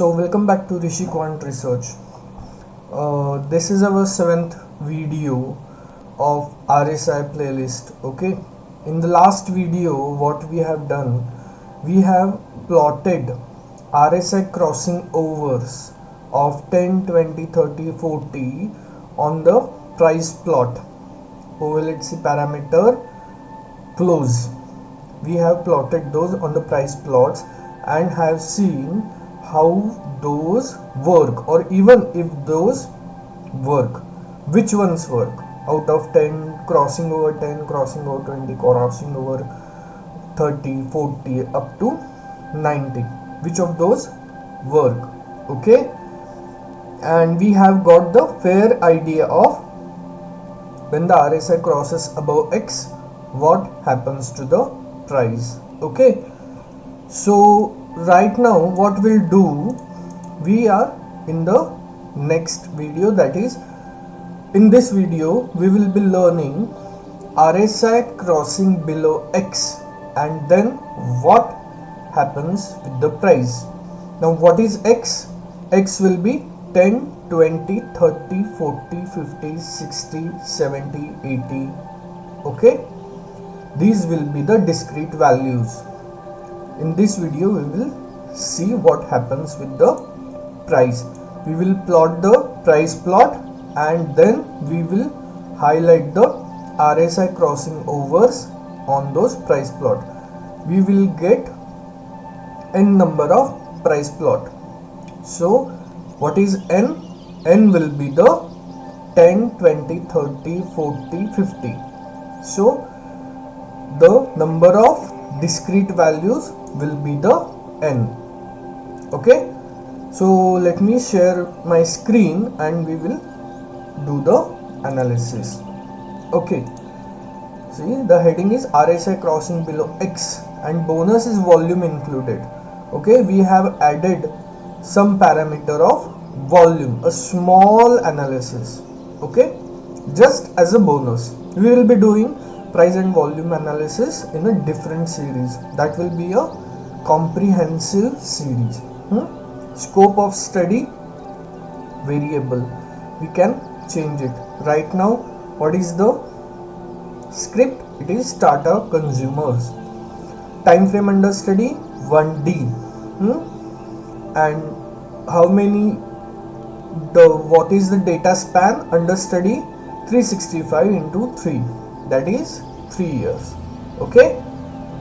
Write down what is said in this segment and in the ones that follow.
So welcome back to Rishi Quant Research. This is our 7th video of RSI playlist. Okay, in the last video what we have done, we have plotted RSI crossing overs of 10, 20, 30, 40 on the price plot. Let's see, parameter close. We have plotted those on the price plots and have seen how those work, or even if those work, which ones work out of 10, crossing over 10, crossing over 20, crossing over 30, 40 up to 90, which of those work. Okay, and we have got the fair idea of when the RSI crosses above X, what happens to the price. Okay, so right now what we'll do, we are in the next video, that is in this video we will be learning RSI crossing below X and then what happens with the price. Now what is X? X will be 10, 20, 30, 40, 50, 60, 70, 80. Okay, these will be the discrete values. In this video we will see what happens with the price. We will plot the price plot and then we will highlight the RSI crossing overs on those price plot. We will get n number of price plot. So what is n? N will be the 10, 20, 30, 40, 50. So the number of discrete values will be the n. Okay, so let me share my screen and we will do the analysis. Okay, see, the heading is RSI crossing below X and bonus is volume included. Okay, we have added some parameter of volume, a small analysis. Okay, just as a bonus. We will be doing price and volume analysis in a different series. That will be a comprehensive series. Scope of study, variable, we can change it. Right now what is the script? It is starter consumers. Time frame under study 1D. And how many, what is the data span under study? 365 into 3, that is 3 years. Okay,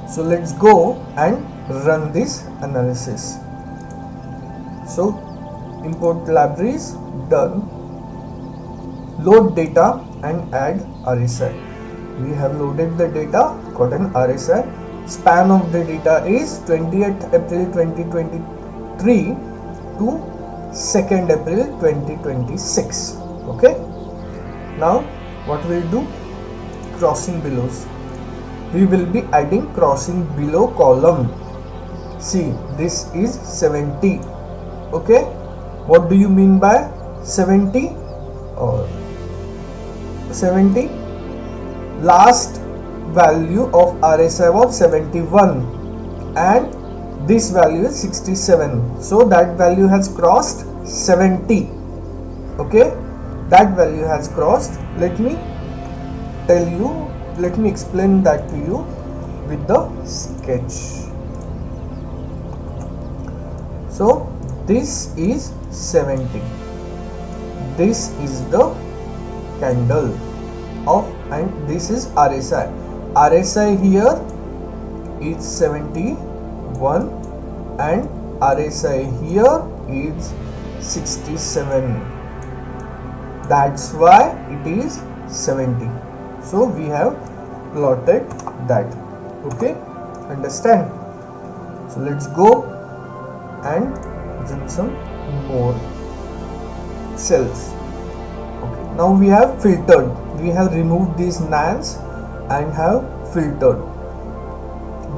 so let's go and run this analysis. So import libraries, done. Load data and add RSI. We have loaded the data, got an RSI. Span of the data is 20th April 2023 to 2nd April 2026. Okay, now what we'll do, crossing belows. We will be adding crossing below column. See, this is 70. Okay, what do you mean by 70? Or 70, last value of RSI was 71 and this value is 67, so that value has crossed 70. Okay, that value has crossed. Let me tell you, let me explain that to you with the sketch. So this is 70, this is the candle of, and this is RSI. RSI here is 71 and RSI here is 67. That's why it is 70. So we have plotted that. Okay, understand? So let's go and run some more cells. Okay, now we have filtered. We have removed these nans and have filtered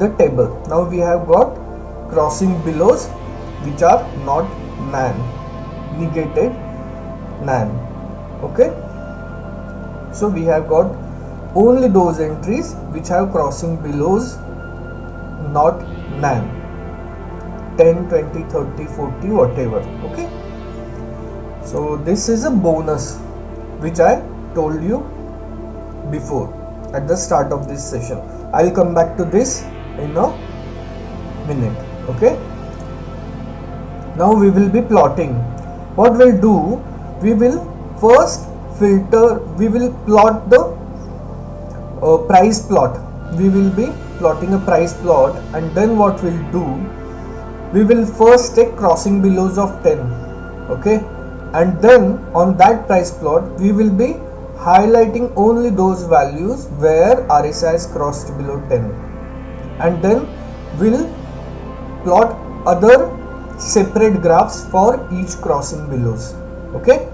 the table. Now we have got crossing belows which are not nan, negated nan. Okay, so we have got only those entries which have crossing belows not nan. 10, 20, 30, 40, whatever. Okay, so this is a bonus which I told you before at the start of this session. I'll come back to this in a minute. Okay, now we will be plotting. What we'll do, we will first filter, we will plot the price plot. We will be plotting a price plot, and then what we'll do, we will first take crossing belows of 10. Okay, and then on that price plot we will be highlighting only those values where RSI is crossed below 10, and then we'll plot other separate graphs for each crossing belows. Okay,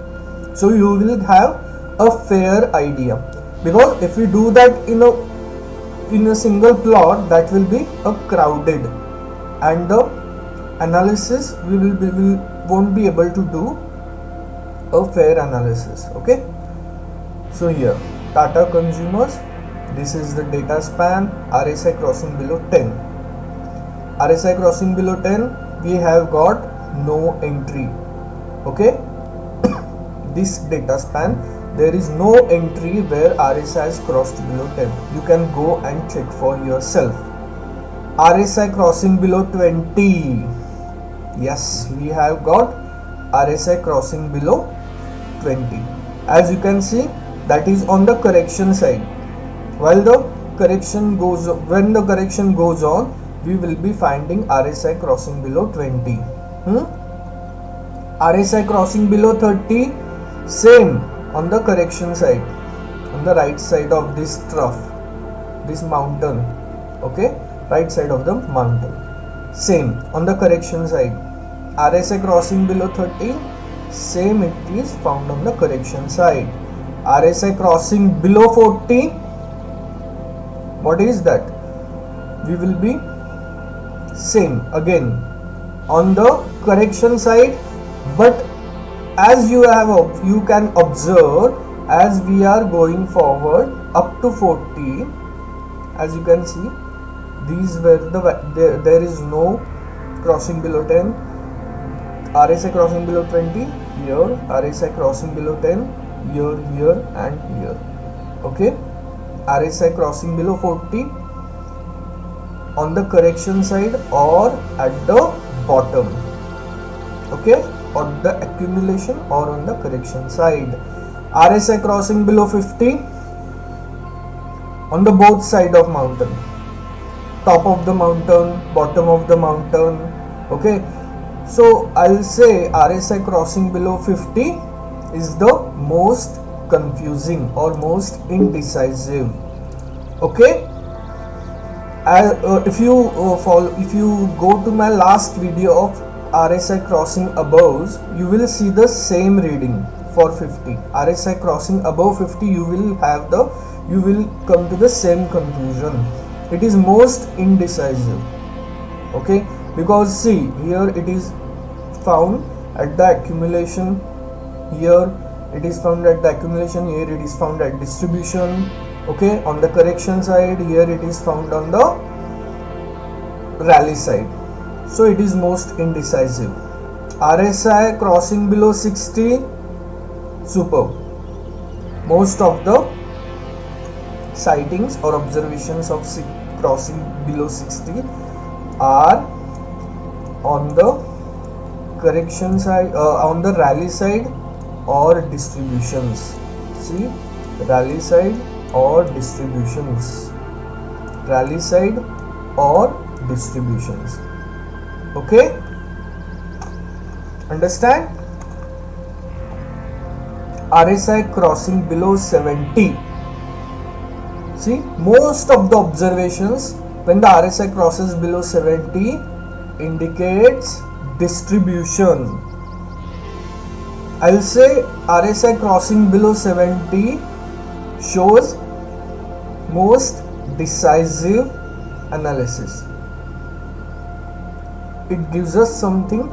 so you will have a fair idea, because if we do that in a single plot, that will be a crowded, and the analysis we won't be able to do a fair analysis. Okay, so here Tata Consumers, this is the data span, RSI crossing below 10. RSI crossing below 10, we have got no entry. Okay, this data span, there is no entry where RSI is crossed below 10. You can go and check for yourself. RSI crossing below 20, yes, we have got RSI crossing below 20. As you can see, that is on the correction side. While the correction goes, when the correction goes on, we will be finding RSI crossing below 20. RSI crossing below 30, same on the correction side, on the right side of this trough, this mountain. Okay, right side of the mountain, same on the correction side. RSI crossing below 30, same, it is found on the correction side. RSI crossing below 40, what is that? We will be same again on the correction side, but as you can observe, as we are going forward up to 40, as you can see, these were there is no crossing below 10. RSI crossing below 20 here, RSI crossing below 10 here, here and here. Okay, RSI crossing below 40 on the correction side or at the bottom. Okay, on the accumulation or on the correction side. RSI crossing below 50 on the both side of mountain, top of the mountain, bottom of the mountain. Okay, so I'll say RSI crossing below 50 is the most confusing or most indecisive. Okay, if you go to my last video of RSI crossing above, you will see the same reading for 50. RSI crossing above 50, you will come to the same conclusion. It is most indecisive. Okay, because see, here it is found at the accumulation, here it is found at the accumulation, here it is found at distribution. Okay, on the correction side, here it is found on the rally side. So it is most indecisive. RSI crossing below 60, superb. Most of the sightings or observations of crossing below 60 are on the correction side, on the rally side or distributions. See, rally side or distributions, rally side or distributions. Okay, understand? RSI crossing below 70. See, most of the observations when the RSI crosses below 70 indicates distribution. I'll say RSI crossing below 70 shows most decisive analysis. It gives us something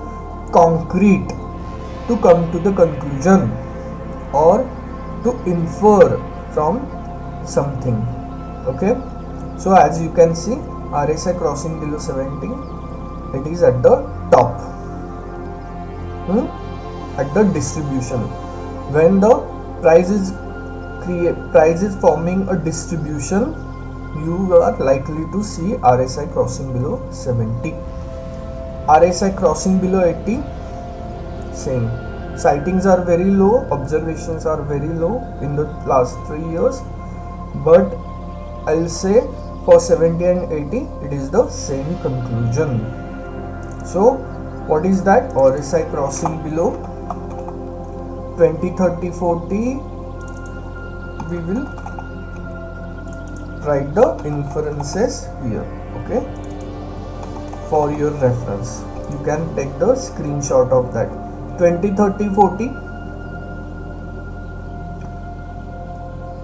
concrete to come to the conclusion or to infer from something. Okay, so as you can see, RSI crossing below 70, it is at the top, at the distribution. When the price is forming a distribution, you are likely to see RSI crossing below 70. RSI crossing below 80, same. Sightings are very low, observations are very low in the last 3 years, but I'll say for 70 and 80 it is the same conclusion. So what is that? RSI crossing below 20, 30, 40, we will write the inferences here, okay, for your reference. You can take the screenshot of that. 20, 30, 40,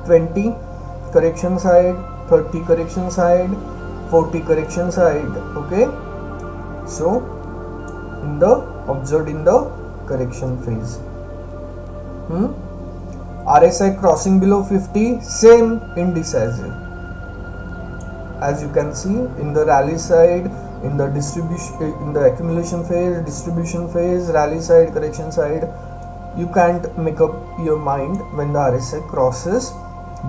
20 correction side, 30 correction side, 40 correction side, okay. So observed in the correction phase. RSI crossing below 50, same indecisive. As you can see, in the rally side, in the distribution, in the accumulation phase, distribution phase, rally side, correction side, you can't make up your mind when the RSI crosses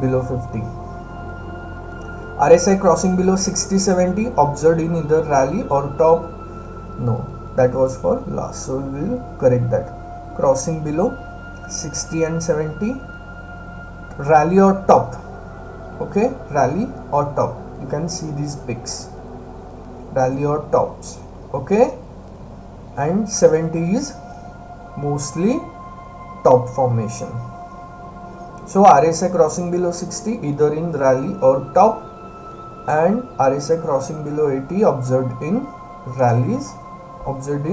below 50. RSI crossing below 60, 70, observed in either rally or top. No, that was for last, so we will correct that. Crossing below 60 and 70, rally or top, okay, rally or top. You can see these picks, rally or tops, okay, and 70 is mostly top formation. So RSI crossing below 60 either in rally or top, and RSI crossing below 80 observed in rallies, observed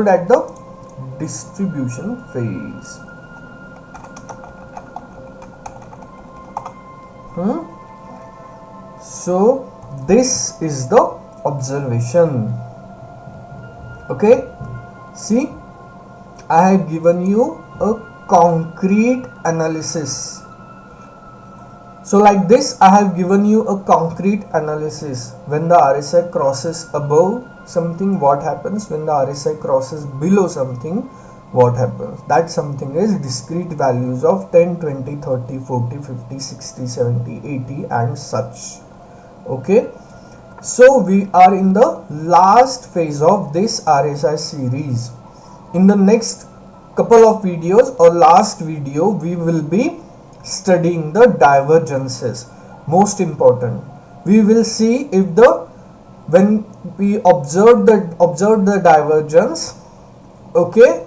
at the distribution phase. So this is the observation, okay. See, I have given you a concrete analysis. So like this, I have given you a concrete analysis. When the RSI crosses above something, what happens? When the RSI crosses below something, what happens? That something is discrete values of 10, 20, 30, 40, 50, 60, 70, 80 and such. Okay. So we are in the last phase of this RSI series. In the next couple of videos or last video, we will be studying the divergences. Most important, we will see if when we observe the divergence, okay,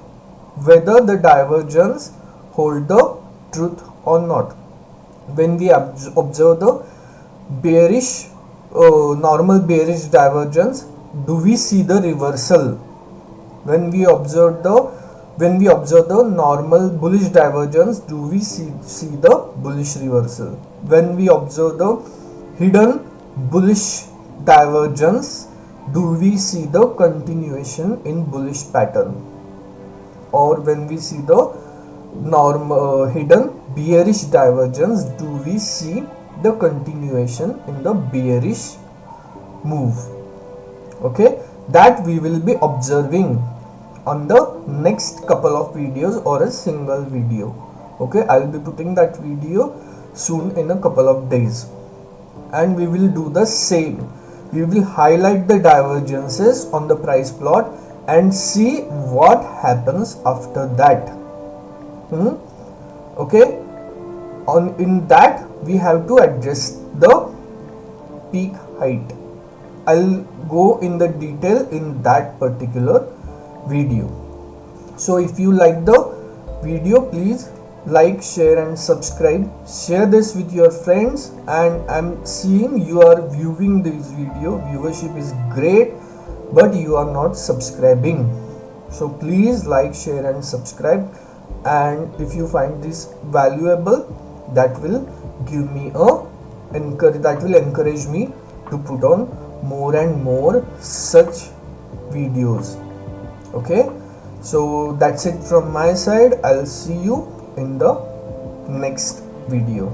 whether the divergence hold the truth or not. When we observe the bearish normal bearish divergence, do we see the reversal? When we observe the normal bullish divergence, do we see the bullish reversal? When we observe the hidden bullish divergence, do we see the continuation in bullish pattern? Or when we see the hidden bearish divergence, do we see the continuation in the bearish move? Okay, that we will be observing on the next couple of videos or a single video. Okay, I will be putting that video soon in a couple of days, and we will do the same. We will highlight the divergences on the price plot and see what happens after that. Okay, in that we have to adjust the peak height. I'll go in the detail in that particular video. So if you like the video, please like, share and subscribe. Share this with your friends, and I'm seeing you are viewing this video. Viewership is great, but you are not subscribing. So please like, share and subscribe, and if you find this valuable, that will give me encourage me to put on more and more such videos. Okay, so that's it from my side. I'll see you in the next video.